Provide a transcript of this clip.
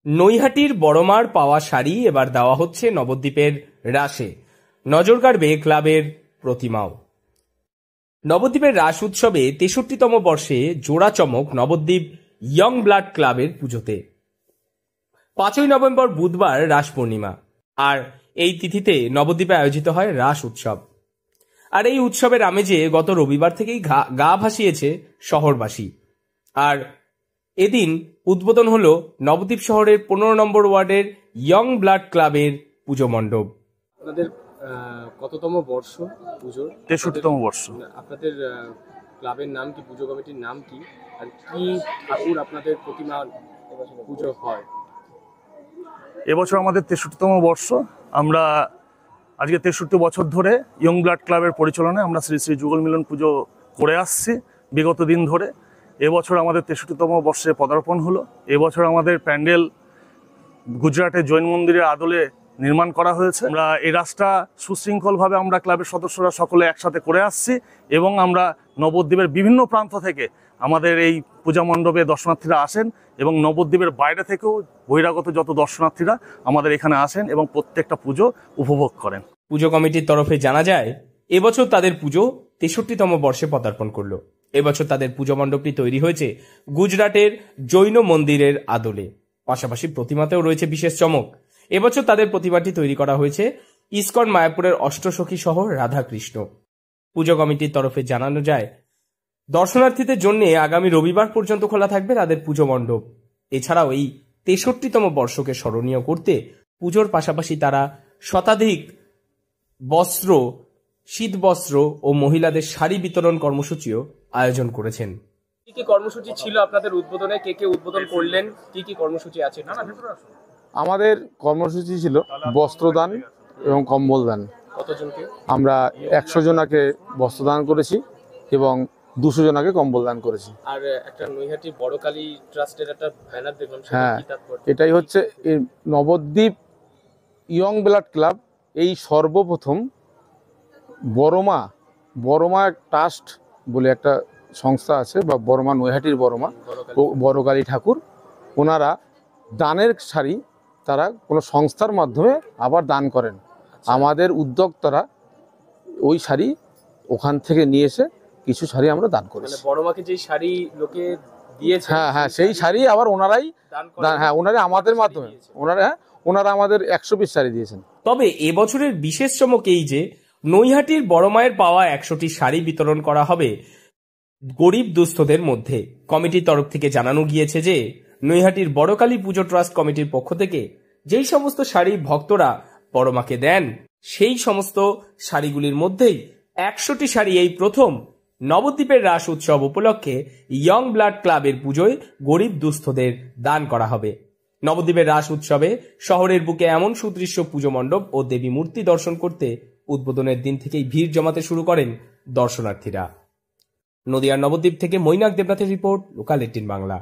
নৈহাটির বড়মার পাওয়া শাড়ি এবার দেওয়া হচ্ছে নবদ্বীপের রাসে। নজর কাড়বে ক্লাবের প্রতিমাও। নবদ্বীপের রাস উৎসবে ৬৩তম বর্ষে জোড়া চমক নবদ্বীপ ইয়ং ব্লাড ক্লাবের পুজোতে। ৫ই নভেম্বর বুধবার রাস পূর্ণিমা, আর এই তিথিতে নবদ্বীপে আয়োজিত হয় রাস উৎসব। আর এই উৎসবের আমেজে গত রবিবার থেকেই গা ভাসিয়েছে শহরবাসী। আর এদিন উদ্বোধন হল নবদ্বীপ শহরের ১৫ নম্বর ওয়ার্ডের ইয়ং ব্লাড ক্লাবের পুজো মণ্ডপ। আপনাদের কততম বর্ষ পুজোর? ৬৩তম বর্ষ। আপনাদের ক্লাবের নাম কি, পুজো কমিটির নাম কি, আর কি ঠাকুর আপনাদের প্রতিমা পুজো হয়? এবছর আমাদের ৬৩তম বর্ষ। আমরা আজকে ৬৩ বছর ধরে ইয়ং ব্লাড ক্লাবের পরিচালনায় আমরা শ্রী শ্রী যুগল মিলন পুজো করে আসছি বিগত দিন ধরে। এবছর আমাদের ৬৩তম বর্ষে পদার্পণ হলো। এবছর আমাদের প্যান্ডেল গুজরাটের জৈন মন্দিরের আদলে নির্মাণ করা হয়েছে। আমরা এই রাসটা সুশৃঙ্খলভাবে আমরা ক্লাবের সদস্যরা সকলে একসাথে করে আসছি, এবং আমরা নবদ্বীপের বিভিন্ন প্রান্ত থেকে আমাদের এই পূজা মণ্ডপে দর্শনার্থীরা আসেন, এবং নবদ্বীপের বাইরে থেকেও বহিরাগত যত দর্শনার্থীরা আমাদের এখানে আসেন এবং প্রত্যেকটা পুজো উপভোগ করেন। পুজো কমিটির তরফে জানা যায়, এবছর তাদের পুজো ৬৩তম বর্ষে পদার্পণ করলো। এবছর তাদের পুজো মণ্ডপটি তৈরি হয়েছে গুজরাটের জৈন মন্দিরের আদলে। পাশাপাশি প্রতিমাতেও রয়েছে বিশেষ চমক। এবছর তাদের প্রতিমাটি তৈরি করা হয়েছে ইস্কন মায়াপুরের অষ্টসখী সহ রাধাকৃষ্ণ। পুজো কমিটির তরফে জানানো যায়, দর্শনার্থীদের জন্য আগামী রবিবার পর্যন্ত খোলা থাকবে তাদের পুজো মণ্ডপ। এছাড়াও এই ৬৩তম বর্ষকে স্মরণীয় করতে পুজোর পাশাপাশি তারা শতাধিক বস্ত্র, শীত বস্ত্র ও মহিলাদের শাড়ি বিতরণ কর্মসূচিও আয়োজন করেছেন। কি কি কর্মসূচি ছিল আপনাদের উদ্বোধনে? কে কে উদ্বোধন করলেন? কি কি কর্মসূচি আছে? আমাদের কর্মসূচি ছিল বস্ত্রদান এবং কম্বল দান। কতজনকে? আমরা ১০০ জনাকে বস্ত্রদান করেছি এবং ২০০ জনাকে কম্বল দান করেছি। আর একটা নৈহাটি বড়কালী ট্রাস্টের একটা ব্যানার দেখলাম। হ্যাঁ, এটাই হচ্ছে নবদ্বীপ ইয়ং ব্লাড ক্লাব এই সর্বপ্রথম বড়মা ট্রাস্ট বলে একটা সংস্থা আছে, বা বড়মা, নৈহাটির বড়কালী ঠাকুর, ওনারা দানের শাড়ি তারা কোনো সংস্থার মাধ্যমে আবার দান করেন। আমাদের উদ্যোক্তারা ওই শাড়ি ওখান থেকে নিয়ে এসে কিছু শাড়ি আমরা দান করেছি। বড়মাকে যে শাড়ি লোকে দিয়েছে, হ্যাঁ, সেই শাড়ি আবার ওনারাই ওনারা আমাদের মাধ্যমে ওনারা আমাদের ১০০ পিস শাড়ি দিয়েছেন। তবে এবছরের বিশেষ চমক এই যে নৈহাটির বড়মায়ের পাওয়া ১০০টি শাড়ি বিতরণ করা হবে গরিব দুস্থদের মধ্যে। কমিটির তরফ থেকে জানানো গিয়েছে যে নৈহাটির বড়কালী পুজো ট্রাস্ট কমিটির পক্ষ থেকে যেই সমস্ত শাড়ি ভক্তরা বড়মাকে দেন, সেই সমস্ত শাড়িগুলির মধ্যেই ১০০টি শাড়ি এই প্রথম নবদ্বীপের রাস উৎসব উপলক্ষে ইয়ং ব্লাড ক্লাবের পুজোয় গরিব দুস্থদের দান করা হবে। নবদ্বীপের রাস উৎসবে শহরের বুকে এমন সুদৃশ্য পুজো মণ্ডপ ও দেবী মূর্তি দর্শন করতে উদ্বোধনের দিন থেকেই ভিড় জমাতে শুরু করেন দর্শনার্থীরা। নদিয়ার নবদ্বীপ থেকে মৈনাক দেবনাথের রিপোর্ট, লোকাল ১৮ বাংলা।